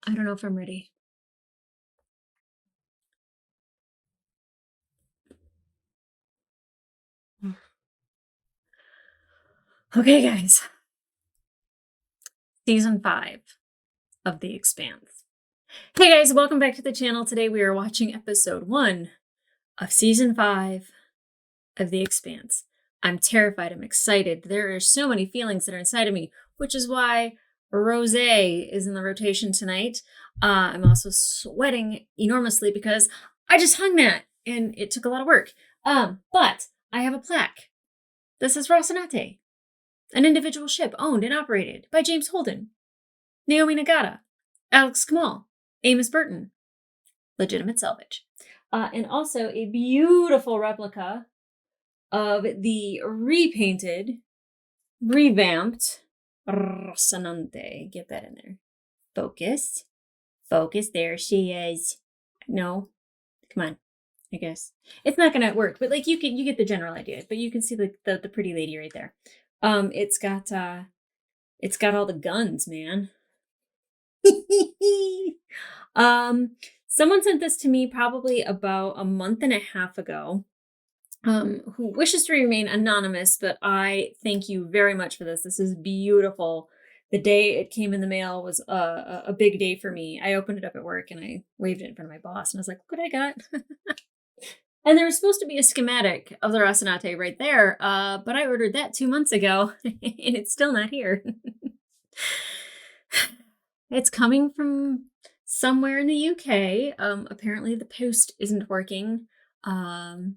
I don't know if I'm ready. Okay, guys. Season 5 of The Expanse. Hey guys, welcome back to the channel. Today we are watching episode 1 of season 5 of The Expanse. I'm terrified. I'm excited. There are so many feelings that are inside of me, which is why Rosé is in the rotation tonight. I'm also sweating enormously because I just hung that and it took a lot of work. But I have a plaque. This is Rocinante, an individual ship owned and operated by James Holden, Naomi Nagata, Alex Kamal, Amos Burton, legitimate salvage. And also a beautiful replica of the repainted, revamped Rocinante. Get that in there. Focus. Focus. There she is. No. Come on. I guess. It's not gonna work, but like you get the general idea. But you can see the pretty lady right there. It's got all the guns, man. Someone sent this to me probably about a month and a half ago, who wishes to remain anonymous, but I thank you very much for this. This is beautiful. The day it came in the mail was a big day for me. I opened it up at work and I waved it in front of my boss and I was like, look what I got. And there was supposed to be a schematic of the Rocinante right there, but I ordered that 2 months ago and it's still not here. It's coming from somewhere in the UK. Apparently the post isn't working. I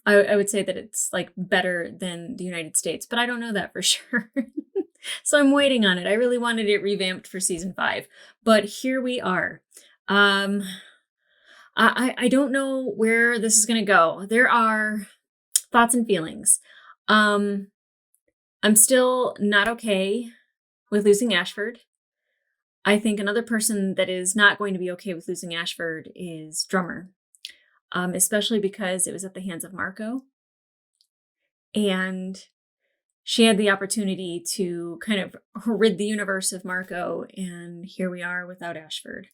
would say that it's like better than the United States, but I don't know that for sure. So I'm waiting on it. I really wanted it revamped for season 5, but here we are. I don't know where this is going to go. There are thoughts and feelings. I'm still not okay with losing Ashford. I think another person that is not going to be okay with losing Ashford is Drummer, especially because it was at the hands of Marco. And she had the opportunity to kind of rid the universe of Marco, and here we are without Ashford.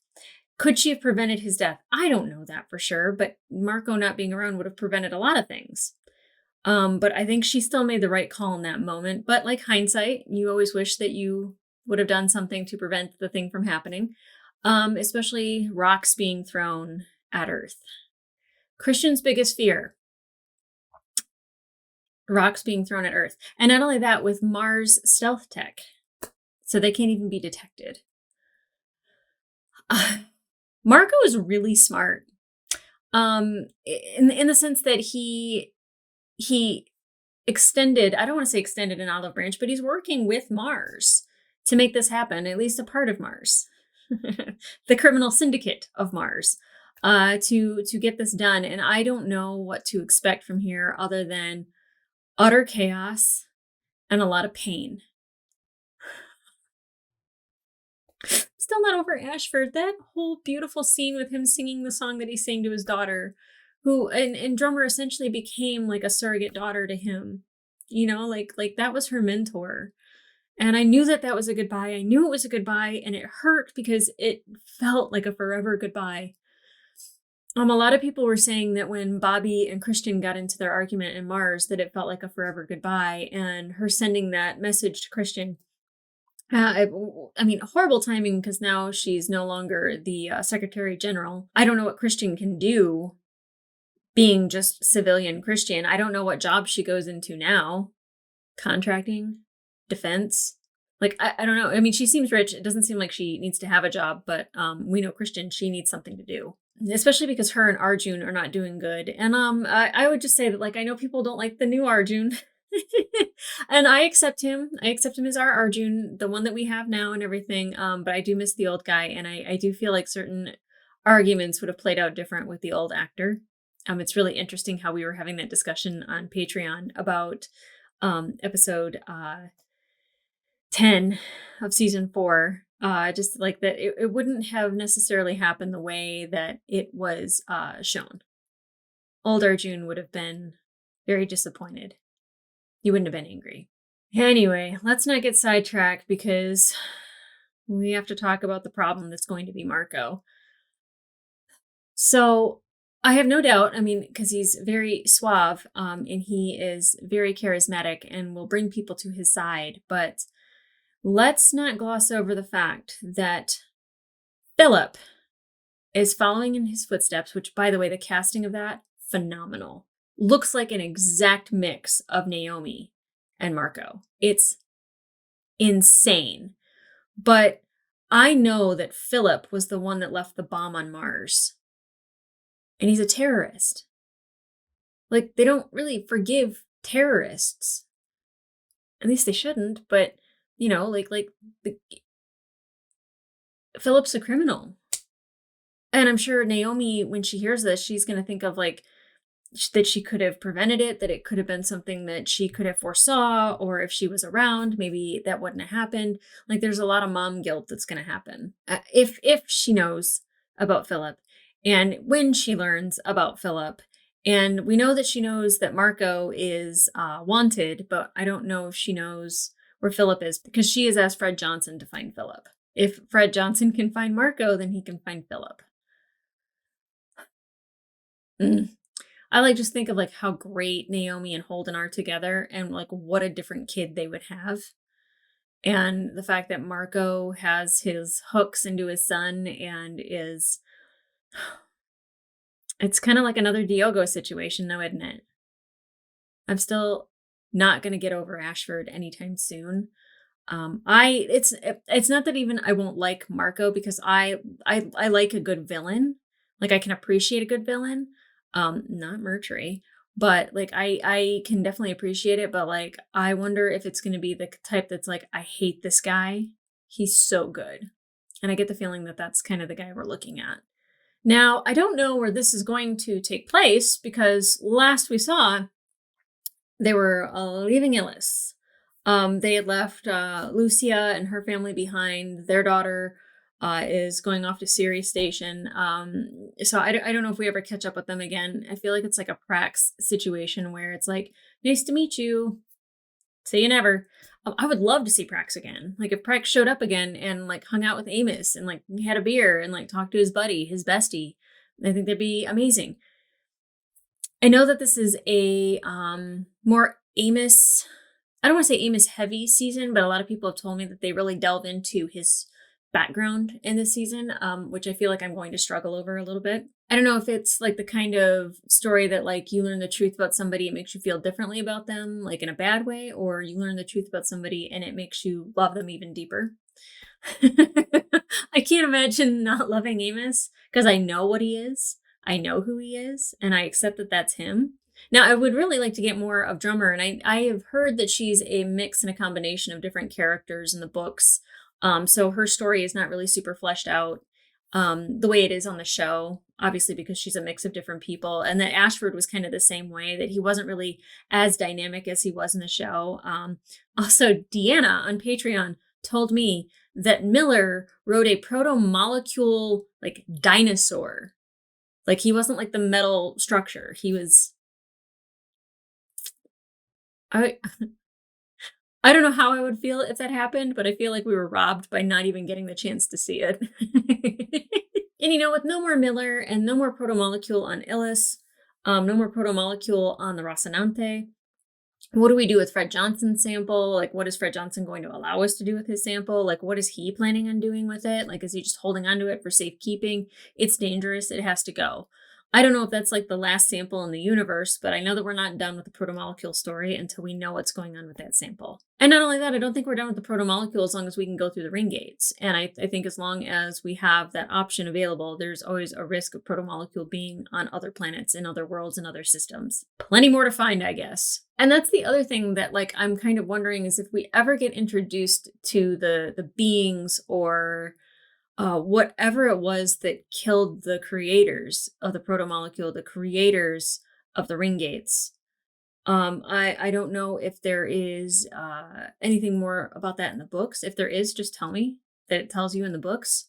Could she have prevented his death? I don't know that for sure, but Marco not being around would have prevented a lot of things. But I think she still made the right call in that moment. But like hindsight, you always wish that you would have done something to prevent the thing from happening, especially rocks being thrown at Earth. Christian's biggest fear, rocks being thrown at Earth. And not only that, with Mars stealth tech, so they can't even be detected. Marco is really smart, in the sense that he extended, I don't want to say extended an olive branch, but he's working with Mars to make this happen, at least a part of Mars. The criminal syndicate of Mars, to get this done. And I don't know what to expect from here other than utter chaos and a lot of pain. Still not over Ashford. That whole beautiful scene with him singing the song that he sang to his daughter, who and Drummer essentially became like a surrogate daughter to him. You know, like that was her mentor. And I knew that that was a goodbye. I knew it was a goodbye, and it hurt because it felt like a forever goodbye. A lot of people were saying that when Bobby and Christian got into their argument in Mars, that it felt like a forever goodbye. And her sending that message to Christian, I mean, horrible timing because now she's no longer the Secretary General. I don't know what Christian can do being just civilian Christian. I don't know what job she goes into now. Contracting? Defense? Like, I don't know. I mean, she seems rich. It doesn't seem like she needs to have a job, but we know Christian, she needs something to do. Especially because her and Arjun are not doing good. And I would just say that, like, I know people don't like the new Arjun. And I accept him. I accept him as our Arjun, the one that we have now and everything. But I do miss the old guy. And I do feel like certain arguments would have played out different with the old actor. It's really interesting how we were having that discussion on Patreon about episode 10 of season 4. Just like that it wouldn't have necessarily happened the way that it was shown. Old Arjun would have been very disappointed. He wouldn't have been angry. Anyway, let's not get sidetracked because We have to talk about the problem that's going to be Marco. So I have no doubt, I mean, because he's very suave, and he is very charismatic and will bring people to his side. But let's not gloss over the fact that Philip is following in his footsteps, which, by the way, the casting of that, phenomenal. Looks like an exact mix of Naomi and Marco. It's insane. But I know that Philip was the one that left the bomb on Mars, and he's a terrorist. Like, they don't really forgive terrorists. At least they shouldn't, but the, Philip's a criminal. And I'm sure Naomi, when she hears this, she's going to think of like that she could have prevented it, that it could have been something that she could have foresaw, or if she was around, maybe that wouldn't have happened. Like, there's a lot of mom guilt that's going to happen if she knows about Philip, and when she learns about Philip. And we know that she knows that Marco is wanted, but I don't know if she knows where Philip is, because she has asked Fred Johnson to find Philip. If Fred Johnson can find Marco, then he can find Philip. Mm. I like just think of like how great Naomi and Holden are together, and like what a different kid they would have. And the fact that Marco has his hooks into his son and is it's kind of like another Diogo situation though, isn't it? I'm still not going to get over Ashford anytime soon. It's not that even I won't like Marco, because I like a good villain. Like, I can appreciate a good villain. Not Mercury, but like I can definitely appreciate it. But like, I wonder if it's going to be the type that's like, I hate this guy. He's so good, and I get the feeling that that's kind of the guy we're looking at. Now, I don't know where this is going to take place, because last we saw, they were leaving Illis. They had left Lucia and her family behind. Their daughter is going off to Ceres Station. So I don't know if we ever catch up with them again. I feel like it's like a Prax situation where it's like, nice to meet you. See you never. I would love to see Prax again. Like, if Prax showed up again and like hung out with Amos and like had a beer and like talked to his buddy, his bestie, I think that'd be amazing. I know that this is a more Amos, I don't want to say Amos heavy season, but a lot of people have told me that they really delve into his background in this season, which I feel like I'm going to struggle over a little bit. I don't know if it's like the kind of story that like you learn the truth about somebody, it makes you feel differently about them, like in a bad way, or you learn the truth about somebody and it makes you love them even deeper. I can't imagine not loving Amos, because I know what he is. I know who he is, and I accept that that's him. Now, I would really like to get more of Drummer, and I have heard that she's a mix and a combination of different characters in the books. So her story is not really super fleshed out the way it is on the show, obviously, because she's a mix of different people. And that Ashford was kind of the same way, that he wasn't really as dynamic as he was in the show. Also, Deanna on Patreon told me that Miller wrote a proto-molecule like dinosaur. Like, he wasn't like the metal structure. He was I I don't know how I would feel if that happened, but I feel like we were robbed by not even getting the chance to see it. And with no more Miller and no more proto-molecule on Illis, no more proto-molecule on the Rocinante, what do we do with Fred Johnson's sample? Like, what is Fred Johnson going to allow us to do with his sample? Like, what is he planning on doing with it? Like, is he just holding onto it for safekeeping? It's dangerous. It has to go. I don't know if that's like the last sample in the universe, but I know that we're not done with the protomolecule story until we know what's going on with that sample. And not only that, I don't think we're done with the protomolecule as long as we can go through the ring gates. And I think as long as we have that option available, there's always a risk of protomolecule being on other planets, in other worlds, and other systems. Plenty more to find, I guess. And that's the other thing that like I'm kind of wondering, is if we ever get introduced to the beings or whatever it was that killed the creators of the protomolecule, the creators of the ring gates. I don't know if there is anything more about that in the books. If there is, just tell me that it tells you in the books.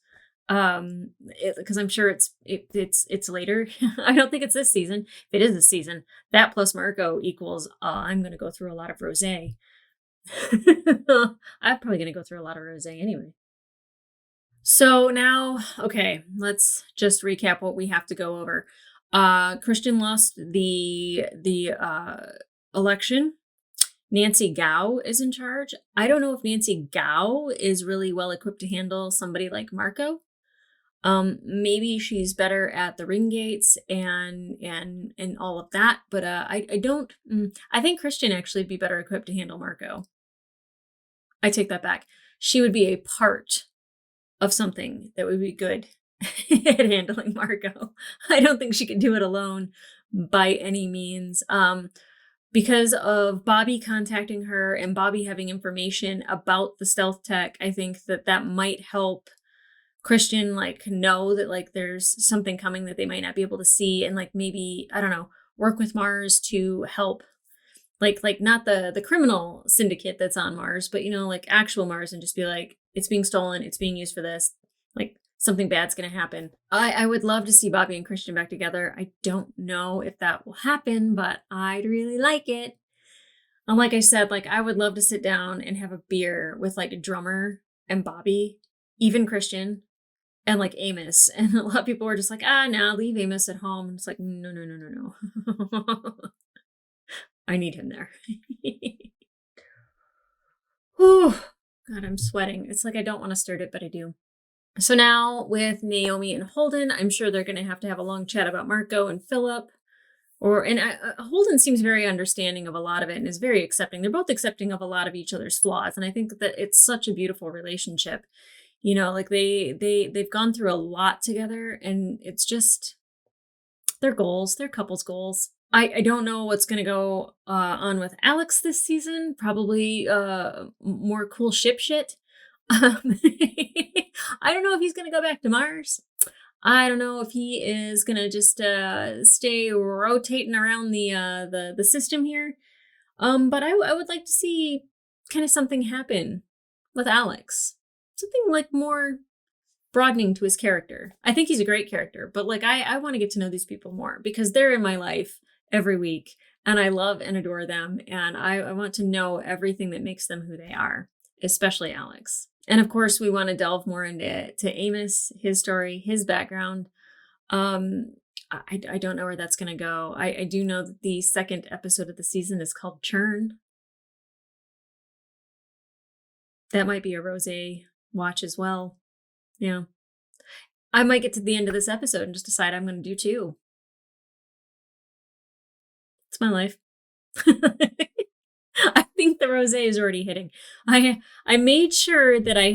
Because I'm sure it's later. I don't think it's this season. If it is this season, that plus Marco equals I'm gonna go through a lot of rosé. I'm probably gonna go through a lot of rosé anyway. So now, okay, let's just recap what we have to go over. Christian lost the election. Nancy Gao is in charge. I don't know if Nancy Gao is really well equipped to handle somebody like Marco. Maybe she's better at the ring gates and all of that, but I don't. I think Christian actually would be better equipped to handle Marco. I take that back. She would be a part of something that would be good at handling Marco. I don't think she could do it alone by any means. Because of Bobby contacting her and Bobby having information about the stealth tech, I think that might help Christian like know that like there's something coming that they might not be able to see, and like maybe, I don't know, work with Mars to help like not the criminal syndicate that's on Mars, but like actual Mars, and just be like, it's being stolen, it's being used for this, like something bad's gonna happen. I would love to see Bobby and Christian back together. I don't know if that will happen, but I'd really like it. And like I said, like I would love to sit down and have a beer with like a drummer and Bobby, even Christian, and like Amos. And a lot of people were just like, no, leave Amos at home. And it's like, no. I need him there. Whew. God, I'm sweating. It's like I don't want to start it, but I do. So now with Naomi and Holden, I'm sure they're going to have a long chat about Marco and Philip. Holden seems very understanding of a lot of it and is very accepting. They're both accepting of a lot of each other's flaws, and I think that it's such a beautiful relationship. Like they've gone through a lot together, and it's just their goals, their couples goals. I don't know what's going to go on with Alex this season. Probably more cool shit. I don't know if he's going to go back to Mars. I don't know if he is going to just stay rotating around the system here. But I would like to see kind of something happen with Alex. Something like more broadening to his character. I think he's a great character, but like I want to get to know these people more because they're in my life every week and I love and adore them, and I want to know everything that makes them who they are, especially Alex. And of course, we want to delve more into Amos, his story, his background. I don't know where that's going to go. I do know that the second episode of the season is called Churn. That might be a Rose watch as well. Yeah. I might get to the end of this episode and just decide I'm going to do two. It's my life. I think the rosé is already hitting. I made sure that I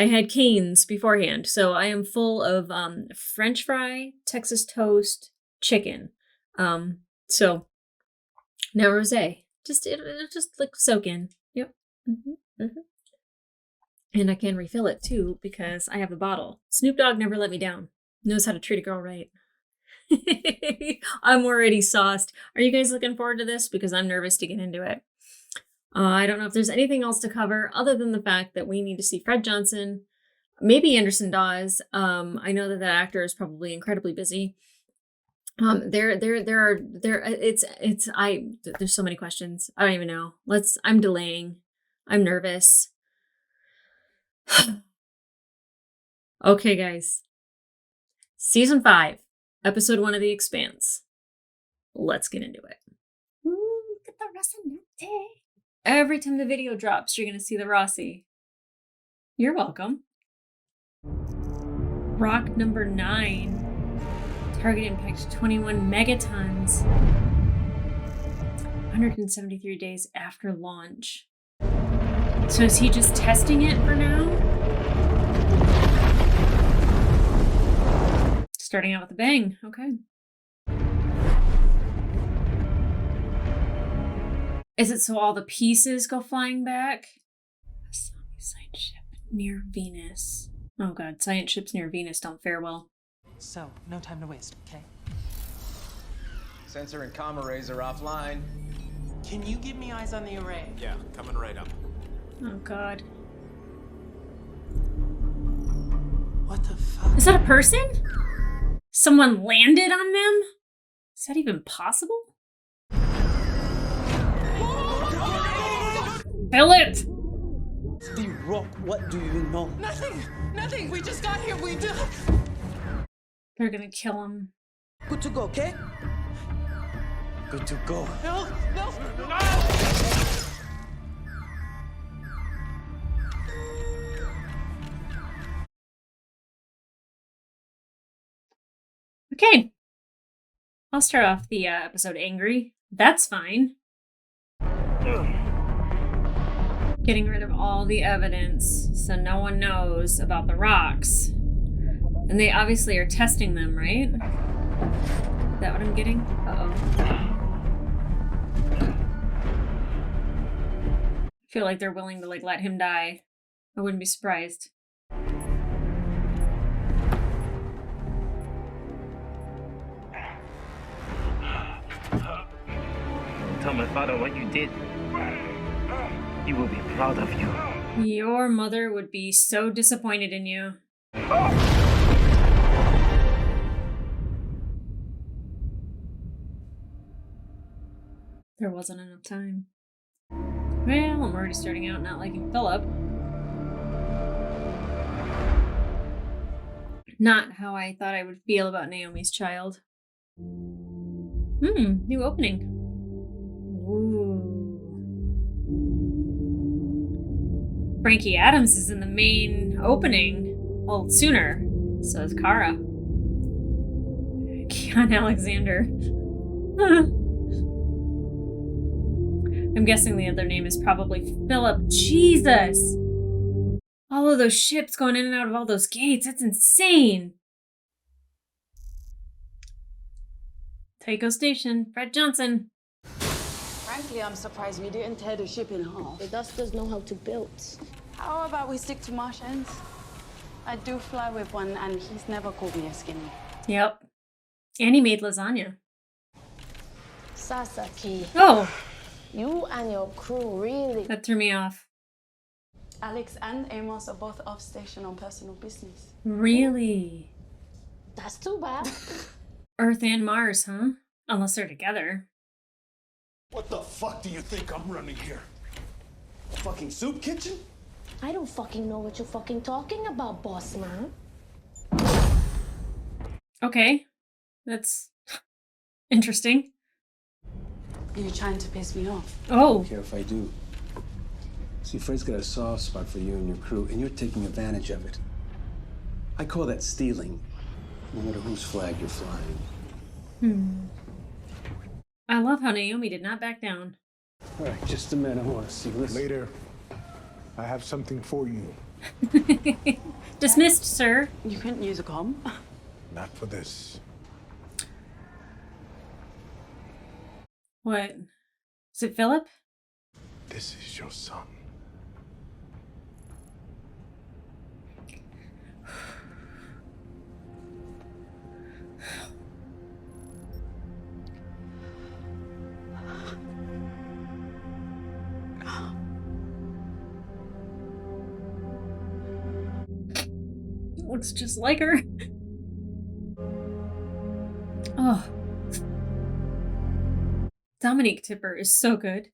had Cane's beforehand, so I am full of French fry, Texas toast, chicken. So now rosé. It'll just like soak in. Yep. And I can refill it too because I have the bottle. Snoop Dogg never let me down. Knows how to treat a girl right. I'm already sauced. Are you guys looking forward to this? Because I'm nervous to get into it. I don't know if there's anything else to cover other than the fact that we need to see Fred Johnson. Maybe Anderson Dawes. I know that actor is probably incredibly busy. There's so many questions. I don't even know. I'm delaying. I'm nervous. Okay, guys. Season 5. Episode 1 of The Expanse. Let's get into it. Ooh, look at the Rocinante. Every time the video drops, you're going to see the Rossi. You're welcome. Rock number 9. Target impact 21 megatons. 173 days after launch. So is he just testing it for now? Starting out with a bang. Okay. Is it so all the pieces go flying back? A science ship near Venus. Oh god, science ships near Venus don't fare well. So, no time to waste, okay? Sensor and comm arrays are offline. Can you give me eyes on the array? Yeah, coming right up. Oh god. What the fuck? Is that a person? Someone landed on them? Is that even possible? Kill it! The rock, what do you know? Nothing! Nothing! We just got here. We do. They're gonna kill him. Good to go, okay? Good to go. No! No! Okay. I'll start off the episode angry. That's fine. Getting rid of all the evidence so no one knows about the rocks. And they obviously are testing them, right? Is that what I'm getting? Uh-oh. I feel like they're willing to let him die. I wouldn't be surprised. Tell my father what you did. He will be proud of you. Your mother would be so disappointed in you. There wasn't enough time. Well, I'm already starting out not liking Philip. Not how I thought I would feel about Naomi's child. New opening. Ooh. Frankie Adams is in the main opening. Well, sooner. So is Kara. Keon Alexander. I'm guessing the other name is probably Philip. Jesus! All of those ships going in and out of all those gates. That's insane. Tycho Station. Fred Johnson. Frankly, I'm surprised we didn't tear the ship in half. The Dusters know how to build. How about we stick to Martians? I do fly with one, and he's never called me a skinny. Yep. And he made lasagna. Sasaki, Oh, you and your crew really... that threw me off. Alex and Amos are both off station on personal business. Really? That's too bad. Earth and Mars, huh? Unless they're together. What the fuck do you think I'm running here? A fucking soup kitchen? I don't fucking know what you're fucking talking about, boss man. Okay. That's interesting. You're trying to piss me off. Oh. Care if I do. See, Fred's got a soft spot for you and your crew, and you're taking advantage of it. I call that stealing, no matter whose flag you're flying. I love how Naomi did not back down. All right, just a minute. I want to see. Listen. Later. I have something for you. Dismissed, sir. You couldn't use a comm? Not for this. What? Is it Philip? This is your son. Looks just like her. Oh. Dominique Tipper is so good.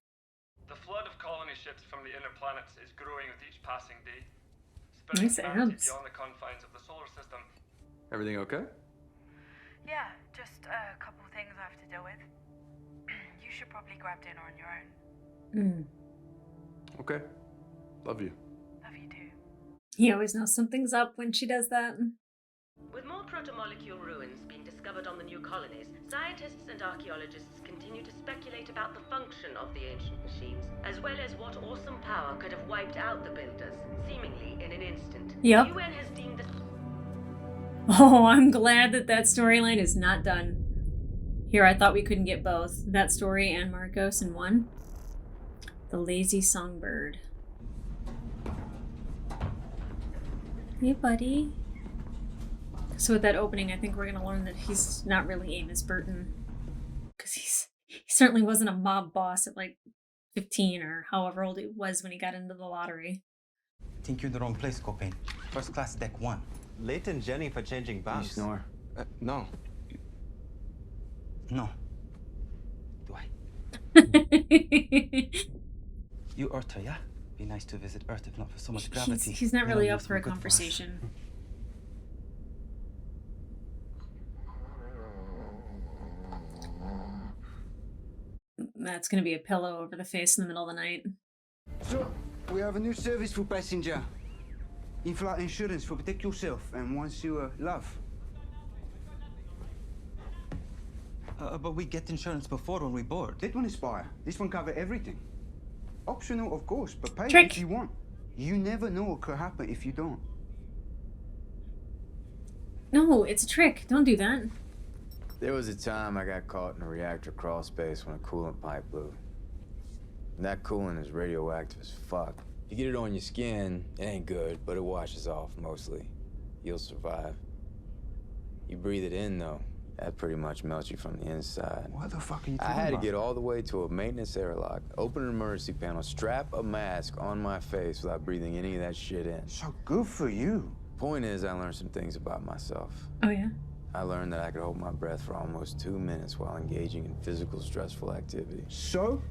The flood of colony ships from the inner planets is growing with each passing day. Nice Spreading humanity abs. beyond the confines of the solar system. Everything okay? Yeah, just a couple things I have to deal with. You should probably grab dinner on your own. Okay. Love you. Love you too. He always knows something's up when she does that. With more protomolecule ruins being discovered on the new colonies, scientists and archaeologists continue to speculate about the function of the ancient machines, as well as what awesome power could have wiped out the builders, seemingly in an instant. Yep. The UN has deemed this... Oh, I'm glad that that storyline is not done. Here, I thought we couldn't get both. That story and Marcos in one. The Lazy Songbird. Hey, buddy. So with that opening, I think we're going to learn that he's not really Amos Burton. Because he certainly wasn't a mob boss at like 15 or however old he was when he got into the lottery. Think you're in the wrong place, Copain. First class deck 1. Late and Jenny for changing You vows. snore. No. No. Do I? You Urta, yeah? Be nice to visit Earth if not for so much gravity. He's not You know, really you up have for a some good us. conversation. That's gonna be a pillow over the face in the middle of the night. So, we have a new service for passenger. In-flight insurance for protect yourself and once you love. But we get insurance before when we board. That one is fire. This one cover everything. Optional, of course, but pay Trick. if you want. You never know what could happen if you don't. No, it's a trick. Don't do that. There was a time I got caught in a reactor crawl space when a coolant pipe blew. And that coolant is radioactive as fuck. You get it on your skin, it ain't good, but it washes off mostly. You'll survive. You breathe it in though, that pretty much melts you from the inside. What the fuck are you I talking had to about? get all the way to a maintenance airlock, open an emergency panel, strap a mask on my face without breathing any of that shit in. So good for you. Point is, I learned some things about myself. Oh yeah? I learned that I could hold my breath for almost 2 minutes while engaging in physical stressful activity. So?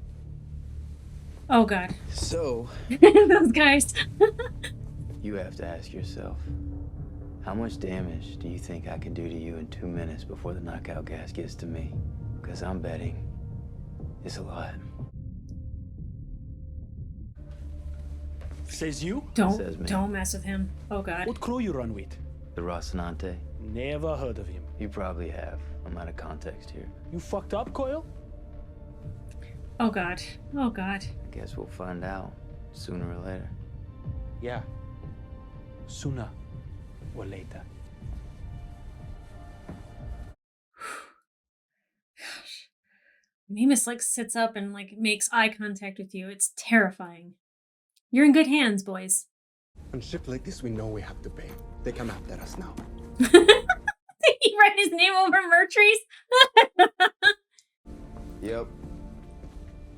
Oh god. So, Those guys. you have to ask yourself, how much damage do you think I can do to you in 2 minutes before the knockout gas gets to me? Because I'm betting it's a lot. Says you? Says me. Don't mess with him. Oh god. What crew you run with? The Rocinante? Never heard of him. You probably have. I'm out of context here. You fucked up, Coyle? Oh god. Oh god. I guess we'll find out sooner or later. Yeah. Sooner or later. Gosh. When Amos like sits up and like makes eye contact with you, it's terrifying. You're in good hands, boys. On ship like this, we know we have to pay. They come after us now. He write his name over Murtry's? Yep.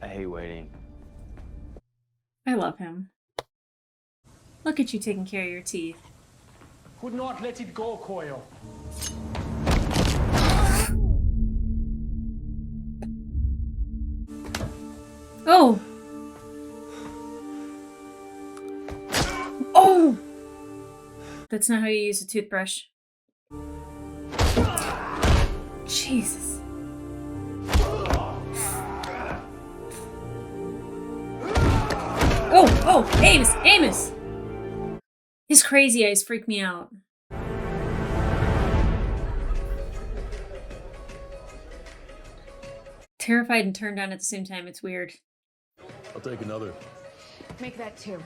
I hate waiting. I love him. Look at you taking care of your teeth. Could not let it go, Coyle. Oh! Oh! That's not how you use a toothbrush. Jesus. Oh! Oh! Amos! Amos! His crazy eyes freak me out. Terrified and turned on at the same time. It's weird. I'll take another. Make that two.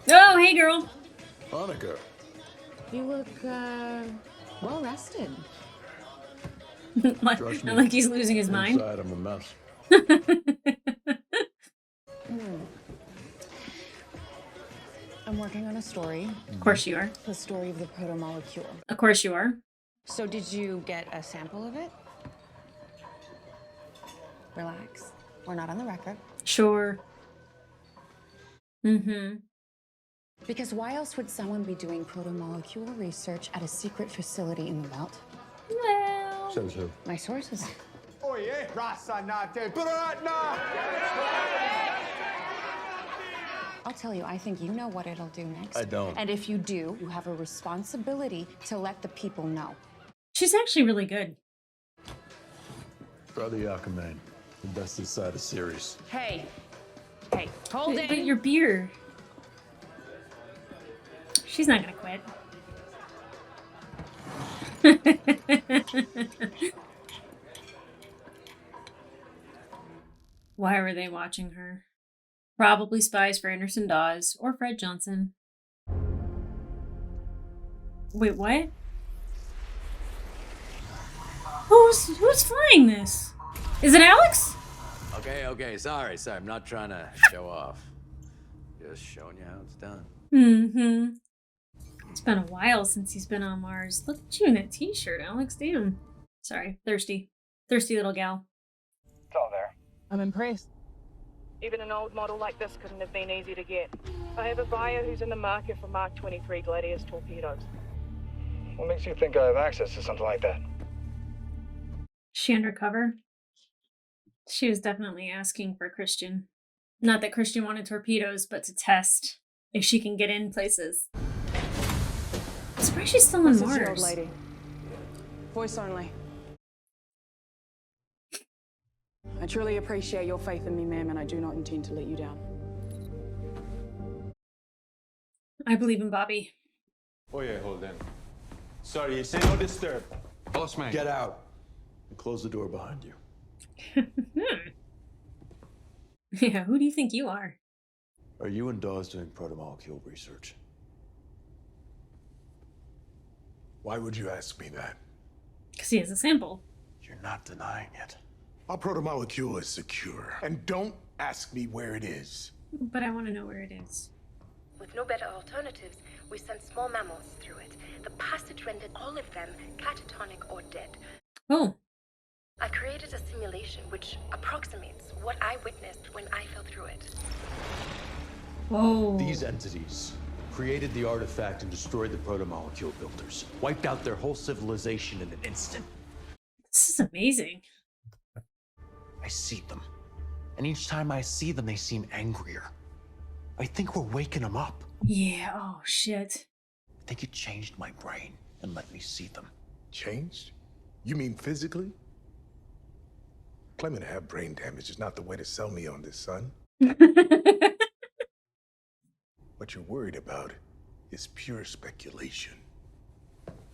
Oh, hey, girl. Hanukkah. You look, well rested. Trust me. Not like he's losing his mind. Inside, I'm a mess. I'm working on a story. Of course you are. The story of the proto-molecule. Of course you are. So did you get a sample of it? Relax. We're not on the record. Sure. Mm-hmm. Because why else would someone be doing proto-molecule research at a secret facility in the belt? Well... Says who? My sources. Oh yeah, Rocinante. I'll tell you, I think you know what it'll do next. I don't. And if you do, you have a responsibility to let the people know. She's actually really good. Brother Yakamain. The best inside the series. Hey. Hey, hold But it. your beer. She's not gonna quit. Why were they watching her? Probably spies for Henderson Dawes or Fred Johnson. Wait, what? Who's flying this? Is it Alex? Okay, sorry. I'm not trying to show off. Just showing you how it's done. Mm-hmm. It's been a while since he's been on Mars. Look at you in that t-shirt, Alex. Damn. Sorry, thirsty. Thirsty little gal. It's all there. I'm impressed. Even an old model like this couldn't have been easy to get. I have a buyer who's in the market for Mark 23 Gladius torpedoes. What makes you think I have access to something like that? Is she undercover? She was definitely asking for Christian. Not that Christian wanted torpedoes, but to test if she can get in places. I'm surprised she's still on This is your old Mars. lady. Voice only. I truly appreciate your faith in me, ma'am, and I do not intend to let you down. I believe in Bobby. Oh yeah, hold on. Sorry, say no disturb. Boss man. Get out. And close the door behind you. Yeah, who do you think you are? Are you and Dawes doing protomolecule research? Why would you ask me that? Because he has a sample. You're not denying it. Our protomolecule is secure. And don't ask me where it is. But I want to know where it is. With no better alternatives, we sent small mammals through it. The passage rendered all of them catatonic or dead. Oh. I created a simulation which approximates what I witnessed when I fell through it. Whoa. These entities created the artifact and destroyed the protomolecule builders. Wiped out their whole civilization in an instant. This is amazing. I see them. And each time I see them, they seem angrier. I think we're waking them up. Yeah, oh shit. I think it changed my brain and let me see them. Changed? You mean physically? Claiming to have brain damage is not the way to sell me on this, son. What you're worried about is pure speculation.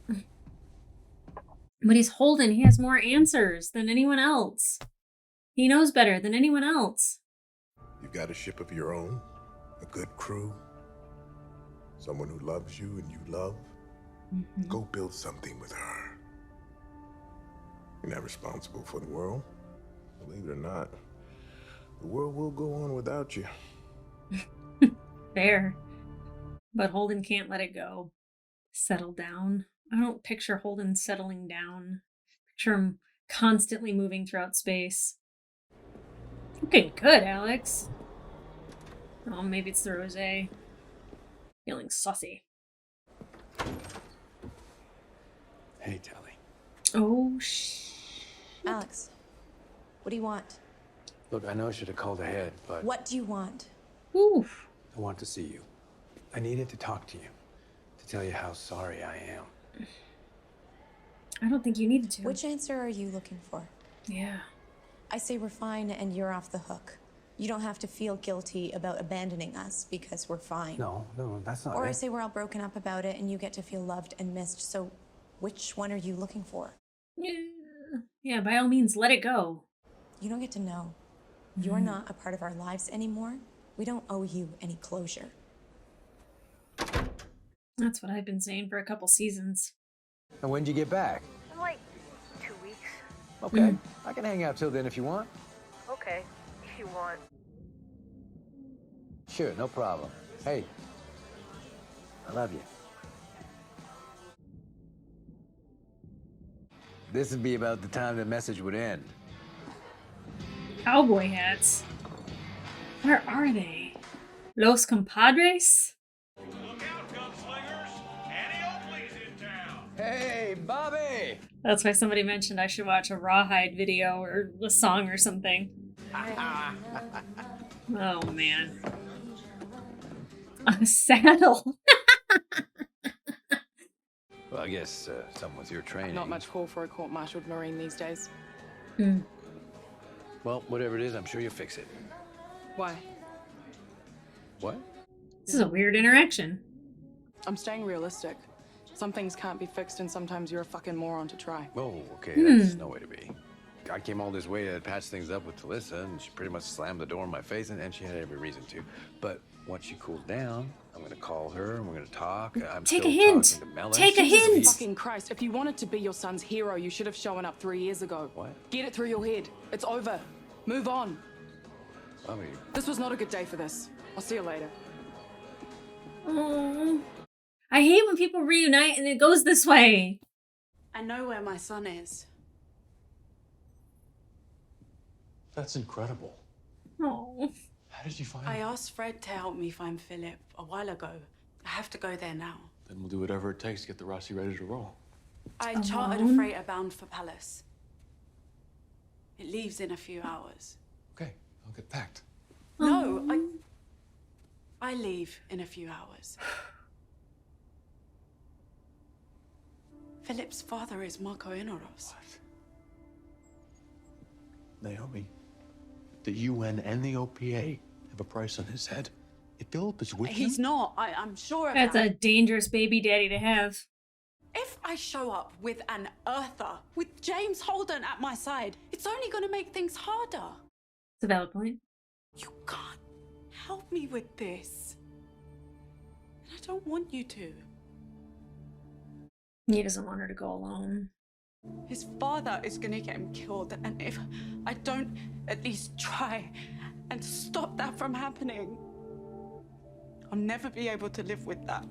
But he's Holden. He has more answers than anyone else. He knows better than anyone else. You've got a ship of your own, a good crew, someone who loves you and you love. Go build something with her. You're not responsible for the world. Believe it or not, the world will go on without you. Fair. But Holden can't let it go. Settle down. I don't picture Holden settling down. Picture him constantly moving throughout space. Looking good, Alex. Oh, maybe it's the rosé. Feeling saucy. Hey, Tally. Oh, shit. Alex, what do you want? Look, I know I should have called ahead, but What do you want? Oof. I want to see you. I needed to talk to you, to tell you how sorry I am. I don't think you needed to. Which answer are you looking for? Yeah. I say we're fine and you're off the hook. You don't have to feel guilty about abandoning us because we're fine. No, that's not Or it. I say we're all broken up about it and you get to feel loved and missed. So which one are you looking for? Yeah, by all means, let it go. You don't get to know. You're not a part of our lives anymore. We don't owe you any closure. That's what I've been saying for a couple seasons. And when'd you get back? In like 2 weeks. Okay, I can hang out till then if you want. Okay, if you want. Sure, no problem. Hey, I love you. This would be about the time the message would end. Cowboy hats. Where are they? Los Compadres? Hey, Bobby! That's why somebody mentioned I should watch a Rawhide video or a song or something. Oh, man. A saddle. Well, I guess something with your training. Not much call for a court-martialed Marine these days. Well, whatever it is, I'm sure you'll fix it. Why? What? This is a weird interaction. I'm staying realistic. Some things can't be fixed and sometimes you're a fucking moron to try. Oh, okay, that's no way to be. I came all this way to patch things up with Talissa, and she pretty much slammed the door in my face, and she had every reason to. But once she cooled down, I'm gonna call her, and we're gonna talk. I'm Take still a hint. talking to Melon. Take a hint. Fucking Christ, if you wanted to be your son's hero, you should have shown up 3 years ago. What? Get it through your head. It's over. Move on. Bobby. This was not a good day for this. I'll see you later. Aww. I hate when people reunite and it goes this way. I know where my son is. That's incredible. Oh. How did you find I him? asked Fred to help me find Philip a while ago. I have to go there now. Then we'll do whatever it takes to get the Rossi ready to roll. I chartered a freighter bound for Palace. It leaves in a few hours. Okay, I'll get packed. No, I leave in a few hours. Philip's father is Marco Inoros. Naomi, the UN and the OPA have a price on his head. If Philip is with He's you... not. I'm sure of That's that. a dangerous baby daddy to have. If I show up with an Earther, with James Holden at my side, it's only going to make things harder. It's a valid point. You can't help me with this. And I don't want you to. He doesn't want her to go alone. His father is going to get him killed, and if I don't at least try and stop that from happening, I'll never be able to live with that.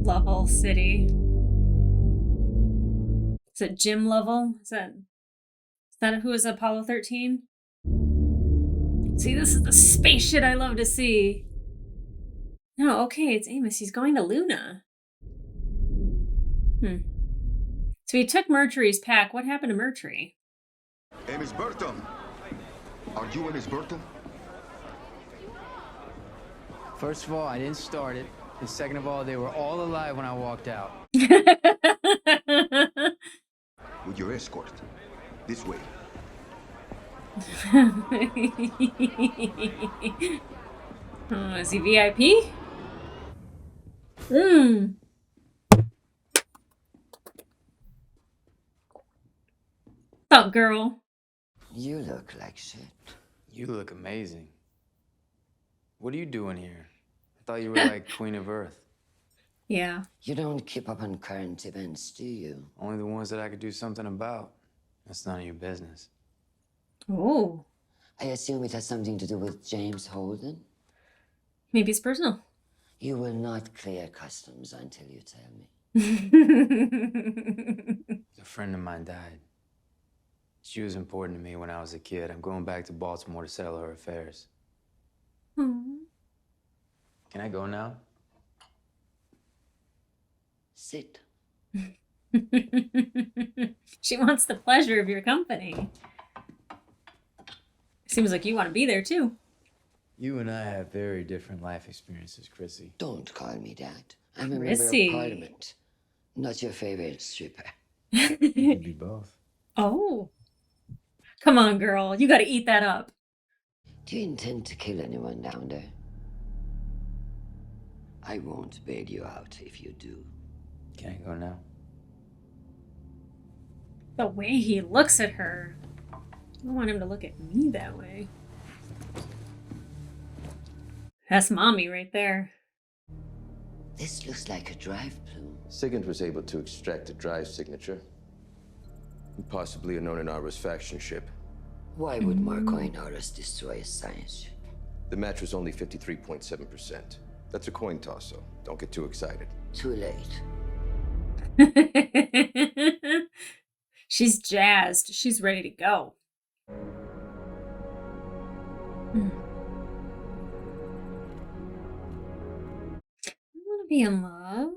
Level City. Is it Jim Level? Is that who is Apollo 13? See, this is the space shit I love to see. No, okay, it's Amos. He's going to Luna. So he took Mercury's pack. What happened to Mercury? Hey, Miss Burton. Are you Miss Burton? First of all, I didn't start it. And second of all, they were all alive when I walked out. With your escort. This way. Oh, is he VIP? What's up, girl? You look like shit. You look amazing. What are you doing here? I thought you were like Queen of Earth. Yeah. You don't keep up on current events, do you? Only the ones that I could do something about. That's none of your business. Oh. I assume it has something to do with James Holden? Maybe it's personal. You will not clear customs until you tell me. A friend of mine died. She was important to me when I was a kid. I'm going back to Baltimore to settle her affairs. Can I go now? Sit. She wants the pleasure of your company. Seems like you want to be there too. You and I have very different life experiences, Chrissy. Don't call me that. I'm a Chrissy. member of Parliament, not your favorite stripper. You can be both. Oh. Come on, girl. You got to eat that up. Do you intend to kill anyone down there? I won't bail you out if you do. Can I go now? The way he looks at her. I don't want him to look at me that way. That's mommy right there. This looks like a drive plume. Sigint was able to extract a drive signature. And possibly a known Inara's faction ship. Why would Marco Inoros destroy a science ship? The match was only 53.7%. That's a coin toss, so don't get too excited. Too late. She's jazzed. She's ready to go. I want to be in love.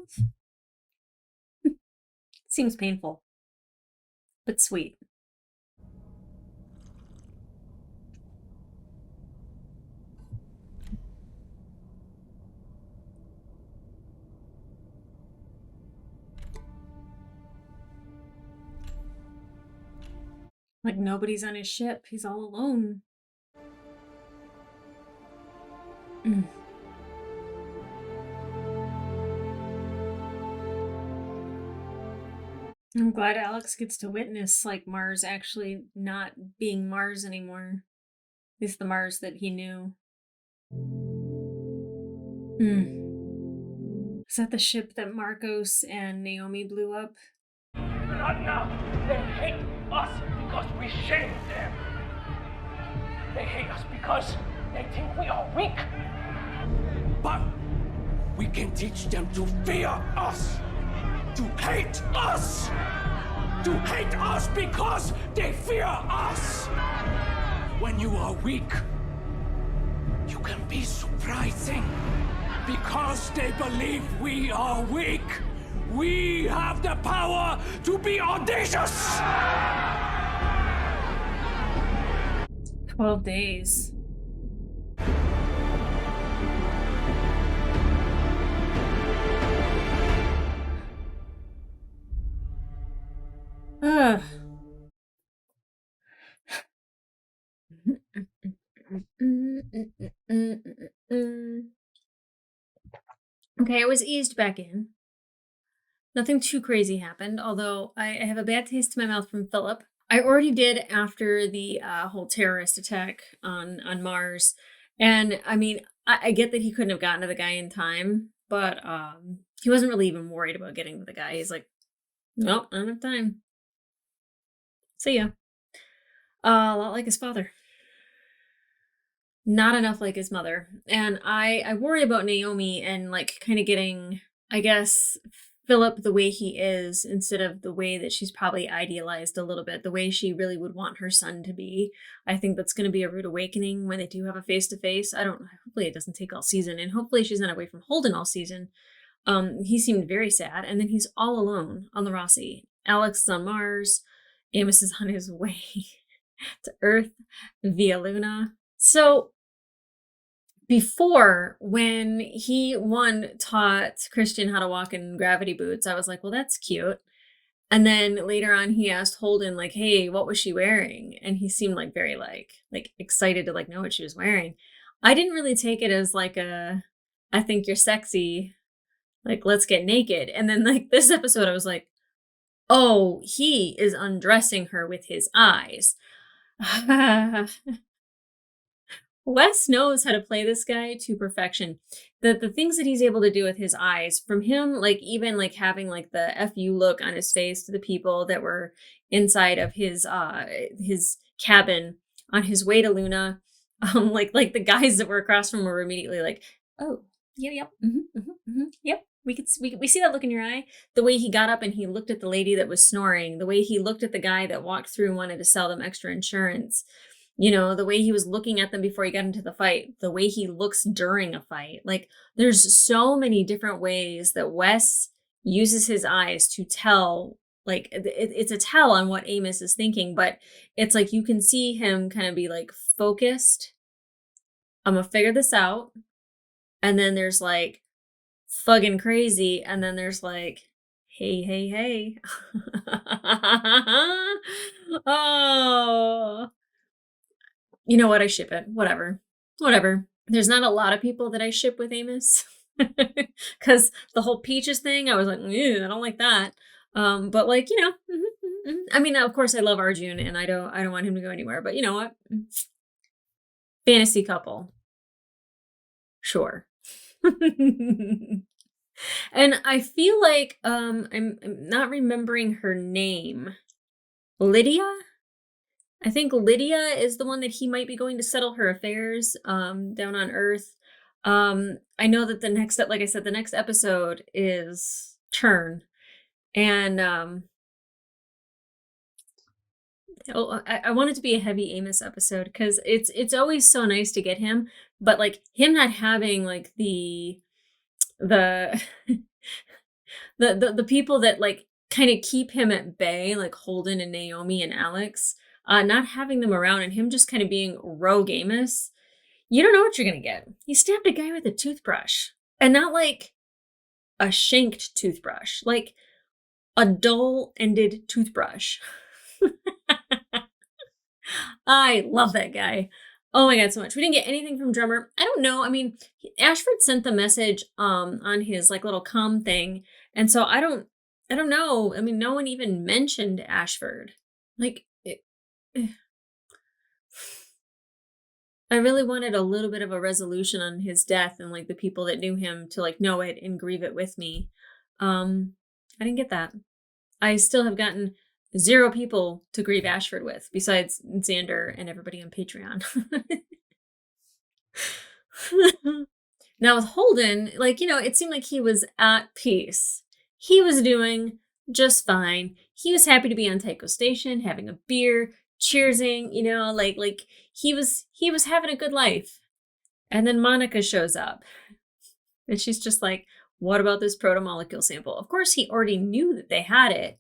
Seems painful, but sweet. Like nobody's on his ship. He's all alone. I'm glad Alex gets to witness like Mars actually not being Mars anymore. At least the Mars that he knew. Is that the ship that Marcos and Naomi blew up? Not now. They hate us because we shamed them. They hate us because they think we are weak. But we can teach them to fear us. To hate us! To hate us because they fear us! When you are weak, you can be surprising. Because they believe we are weak, We have the power to be audacious! 12 days. Ugh. Okay, I was eased back in. Nothing too crazy happened, although I have a bad taste in my mouth from Philip. I already did after the whole terrorist attack on Mars. And I mean, I get that he couldn't have gotten to the guy in time, but he wasn't really even worried about getting to the guy. He's like, nope, I don't have time. See ya. A lot like his father. Not enough like his mother. And I worry about Naomi and like kind of getting, I guess, Philip the way he is instead of the way that she's probably idealized a little bit, the way she really would want her son to be. I think that's going to be a rude awakening when they do have a face-to-face. Hopefully it doesn't take all season, and hopefully she's not away from Holden all season. He seemed very sad, and then he's all alone on the Rossi. Alex is on Mars. Amos is on his way to Earth via Luna. So before, when he taught Christian how to walk in gravity boots, I was like, well, that's cute. And then later on he asked Holden, like, hey, what was she wearing? And he seemed like very like excited to like know what she was wearing. I didn't really take it as like I think you're sexy, like let's get naked. And then like this episode I was like, oh, he is undressing her with his eyes. Wes knows how to play this guy to perfection. The things that he's able to do with his eyes, from him, like even like having like the FU look on his face to the people that were inside of his cabin on his way to Luna, like the guys that were across from him were immediately like, oh, yep, yep. We see that look in your eye. The way he got up and he looked at the lady that was snoring, the way he looked at the guy that walked through and wanted to sell them extra insurance. You know, the way he was looking at them before he got into the fight, the way he looks during a fight. Like, there's so many different ways that Wes uses his eyes to tell, like, it's a tell on what Amos is thinking, but it's like you can see him kind of be like focused. I'm gonna figure this out. And then there's like fucking crazy. And then there's like, hey. Oh. You know what? I ship it. Whatever. There's not a lot of people that I ship with Amos. Because the whole Peaches thing, I was like, I don't like that. But like, you know, I mean, of course I love Arjun and I don't want him to go anywhere, but you know what? Fantasy couple. Sure. And I feel like I'm not remembering her name. Lydia? I think Lydia is the one that he might be going to settle her affairs down on Earth. I know that the next episode is Turn. And I want it to be a heavy Amos episode because it's always so nice to get him, but like him not having like the the people that like kind of keep him at bay, like Holden and Naomi and Alex, not having them around and him just kind of being rogue Amos, you don't know what you're gonna get. He stabbed a guy with a toothbrush, and not like a shanked toothbrush, like a dull-ended toothbrush. I love that guy. Oh my god, so much. We didn't get anything from Drummer. I don't know. I mean, Ashford sent the message on his like little comm thing, and so I don't know. I mean, no one even mentioned Ashford. Like, I really wanted a little bit of a resolution on his death and like the people that knew him to like know it and grieve it with me. I didn't get that. I still have gotten 0 people to grieve Ashford with, besides Xander and everybody on Patreon. Now with Holden, like, you know, it seemed like he was at peace. He was doing just fine. He was happy to be on Tycho Station, having a beer, cheersing, you know, like he was having a good life. And then Monica shows up. And she's just like, what about this proto-molecule sample? Of course, he already knew that they had it,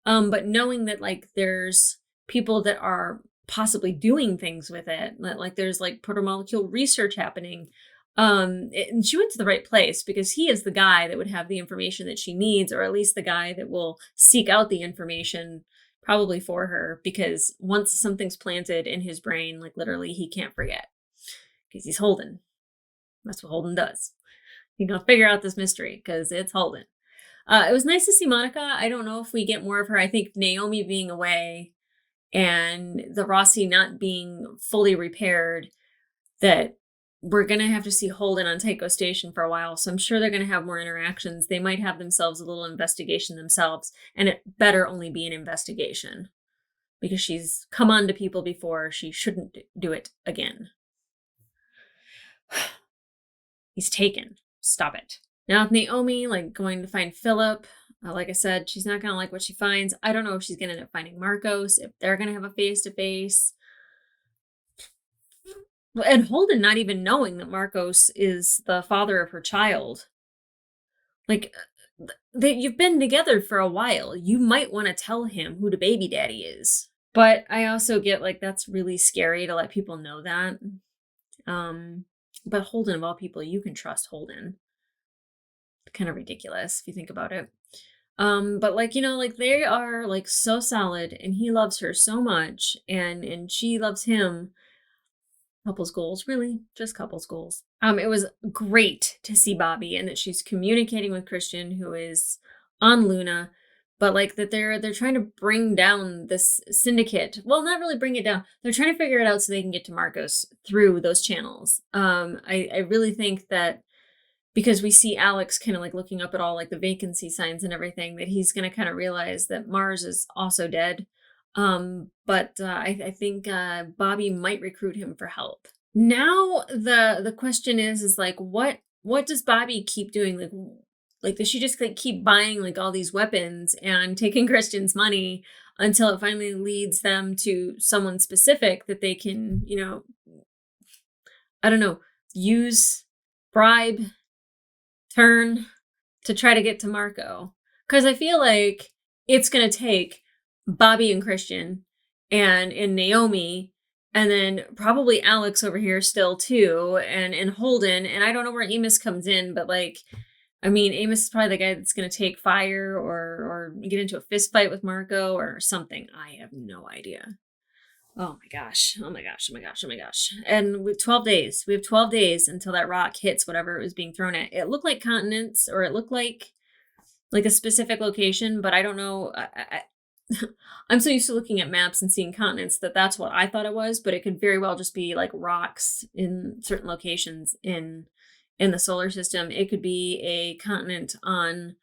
but knowing that like there's people that are possibly doing things with it, like there's like proto-molecule research happening. And she went to the right place because he is the guy that would have the information that she needs, or at least the guy that will seek out the information probably for her, because once something's planted in his brain, like literally he can't forget because he's Holden. That's what Holden does. He's gonna figure out this mystery because it's Holden. It was nice to see Monica. I don't know if we get more of her. I think Naomi being away and the Rossi not being fully repaired, that we're going to have to see Holden on Tycho Station for a while. So I'm sure they're going to have more interactions. They might have themselves a little investigation themselves, and it better only be an investigation because she's come on to people before. She shouldn't do it again. He's taken. Stop it. Now with Naomi, like going to find Philip, like I said, she's not going to like what she finds. I don't know if she's going to end up finding Marcos, if they're going to have a face-to-face. And Holden not even knowing that Marcos is the father of her child. Like, you've been together for a while. You might want to tell him who the baby daddy is. But I also get, like, that's really scary to let people know that. But Holden, of all people, you can trust Holden. Kind of ridiculous if you think about it. But like, you know, like they are like so solid, and he loves her so much, and she loves him. Couples goals, really, just couples goals. It was great to see Bobby and that she's communicating with Christian, who is on Luna, but like that they're trying to bring down this syndicate. Well, not really bring it down. They're trying to figure it out so they can get to Marcos through those channels. I really think that because we see Alex kind of like looking up at all like the vacancy signs and everything, that he's going to kind of realize that Mars is also dead. But I think Bobby might recruit him for help. Now the question is like what does Bobby keep doing? Like does she just like keep buying like all these weapons and taking Christian's money until it finally leads them to someone specific that they can, you know, I don't know, use, bribe, turn to try to get to Marco? Because I feel like it's going to take Bobby and Christian and Naomi, and then probably Alex over here still too, and Holden, and I don't know where Amos comes in, but like, I mean, Amos is probably the guy that's going to take fire or get into a fist fight with Marco or something. I have no idea. Oh my gosh. Oh my gosh. Oh my gosh. Oh my gosh. And with 12 days, we have 12 days until that rock hits whatever it was being thrown at. It looked like continents, or it looked like a specific location, but I don't know. I'm so used to looking at maps and seeing continents that that's what I thought it was, but it could very well just be like rocks in certain locations in the solar system. It could be a continent on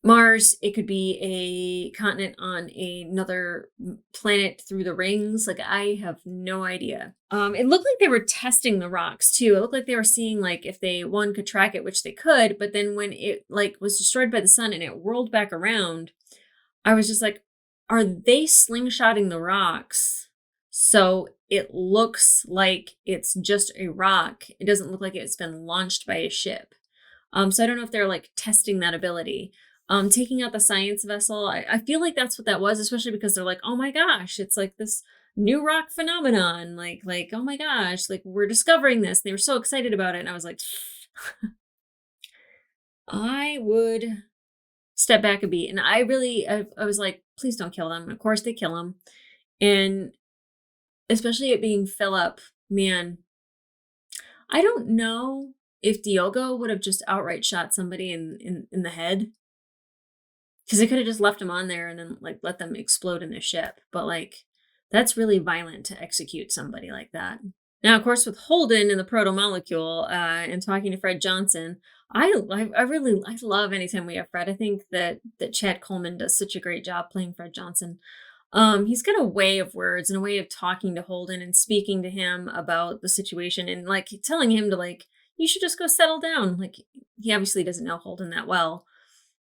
Mars. It could be a continent on another planet through the rings. Like, I have no idea. It looked like they were testing the rocks too. It looked like they were seeing like if they could track it, which they could, but then when it like was destroyed by the sun and it whirled back around, I was just like, are they slingshotting the rocks so it looks like it's just a rock? It doesn't look like it's been launched by a ship. So I don't know if they're like testing that ability. Taking out the science vessel, I feel like that's what that was, especially because they're like, oh my gosh, it's like this new rock phenomenon. Like, oh my gosh, like we're discovering this. They were so excited about it. And I was like, I would step back a beat. And I was like, please don't kill them. Of course they kill him. And especially it being Philip, man, I don't know if Diogo would have just outright shot somebody in the head. Because they could have just left them on there and then like let them explode in their ship. But like, that's really violent to execute somebody like that. Now, of course, with Holden and the proto-molecule and talking to Fred Johnson, I love anytime we have Fred. I think that Chad Coleman does such a great job playing Fred Johnson. He's got a way of words and a way of talking to Holden and speaking to him about the situation and like telling him to like, you should just go settle down. Like, he obviously doesn't know Holden that well,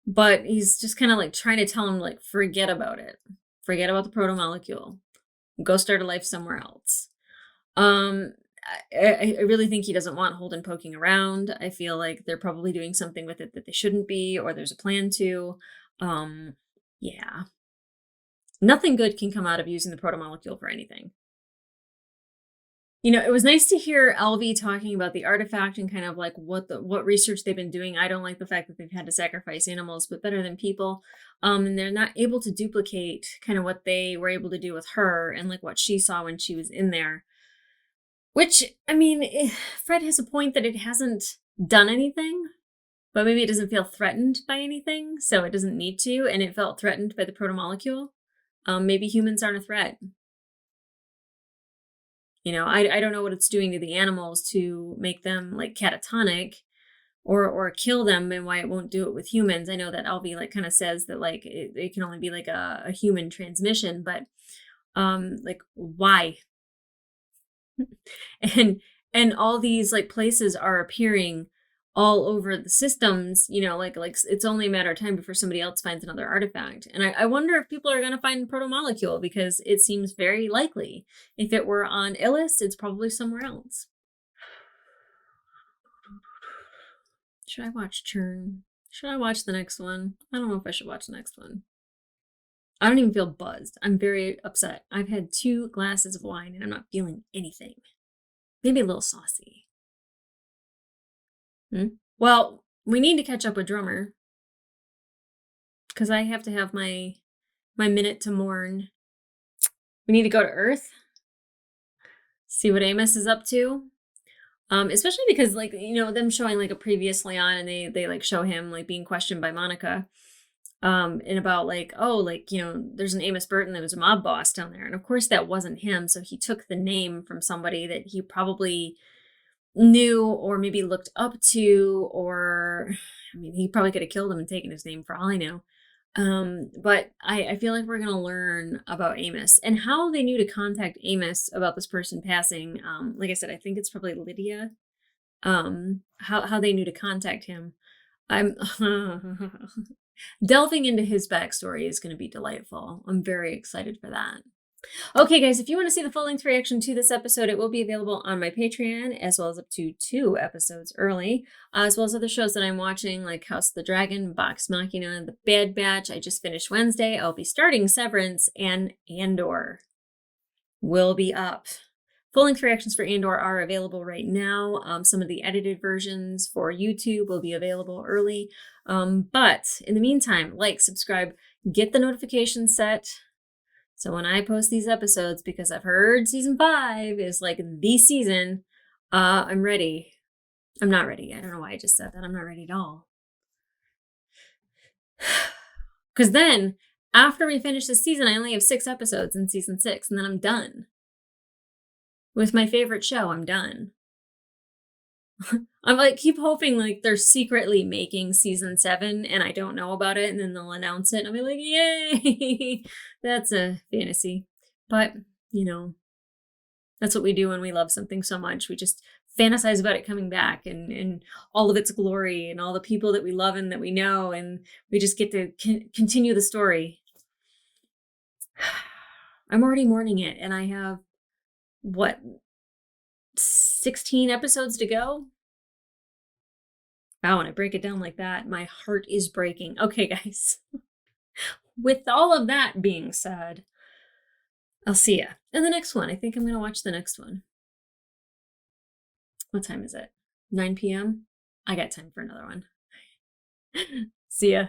but he's just kind of like trying to tell him like, forget about it. Forget about the proto-molecule. Go start a life somewhere else. I really think he doesn't want Holden poking around. I feel like they're probably doing something with it that they shouldn't be, or there's a plan to. Yeah. Nothing good can come out of using the protomolecule for anything. You know, it was nice to hear LV talking about the artifact and kind of like what research they've been doing. I don't like the fact that they've had to sacrifice animals, but better than people. And they're not able to duplicate kind of what they were able to do with her and like what she saw when she was in there. Which, I mean, Fred has a point that it hasn't done anything, but maybe it doesn't feel threatened by anything, so it doesn't need to, and it felt threatened by the protomolecule. Maybe humans aren't a threat. You know, I don't know what it's doing to the animals to make them like catatonic or kill them, and why it won't do it with humans. I know that Alvi like kind of says that like it can only be like a human transmission, but like why? and all these like places are appearing all over the systems, you know, like it's only a matter of time before somebody else finds another artifact. And I wonder if people are going to find protomolecule, because it seems very likely. If it were on Illis, it's probably somewhere else. Should I watch Churn? Should I watch the next one? I don't know if I should watch the next one. I don't even feel buzzed. I'm very upset. I've had 2 glasses of wine and I'm not feeling anything. Maybe a little saucy. Well, we need to catch up with Drummer, because I have to have my minute to mourn. We need to go to Earth, see what Amos is up to. Especially because, like, you know, them showing like a previously on, and they like show him like being questioned by Monica, and about like, oh, like, you know, there's an Amos Burton that was a mob boss down there, and of course that wasn't him. So he took the name from somebody that he probably knew or maybe looked up to, or I mean, he probably could have killed him and taken his name for all I know. But I feel like we're gonna learn about Amos and how they knew to contact Amos about this person passing. Like I said, I think it's probably Lydia. How they knew to contact him. I'm delving into his backstory is going to be delightful. I'm very excited for that. Okay, guys, if you want to see the full-length reaction to this episode, it will be available on my Patreon, as well as up to 2 episodes early, as well as other shows that I'm watching, like House of the Dragon, Vox Machina, The Bad Batch. I just finished Wednesday. I'll be starting Severance, and Andor will be up. Full-length reactions for Andor are available right now. Some of the edited versions for YouTube will be available early. But in the meantime, like, subscribe, get the notifications set. So when I post these episodes, because I've heard season 5 is like the season, I'm ready. I'm not ready. I don't know why I just said that. I'm not ready at all. Because then, after we finish this season, I only have 6 episodes in season 6, and then I'm done. With my favorite show, I'm done. I'm like, keep hoping like they're secretly making season 7 and I don't know about it, and then they'll announce it and I'll be like, yay! That's a fantasy. But, you know, that's what we do when we love something so much. We just fantasize about it coming back and all of its glory and all the people that we love and that we know, and we just get to continue the story. I'm already mourning it, and I have, what, 16 episodes to go? Wow, when I break it down like that, my heart is breaking. Okay, guys. With all of that being said, I'll see ya in the next one. I think I'm going to watch the next one. What time is it? 9 p.m.? I got time for another one. See ya.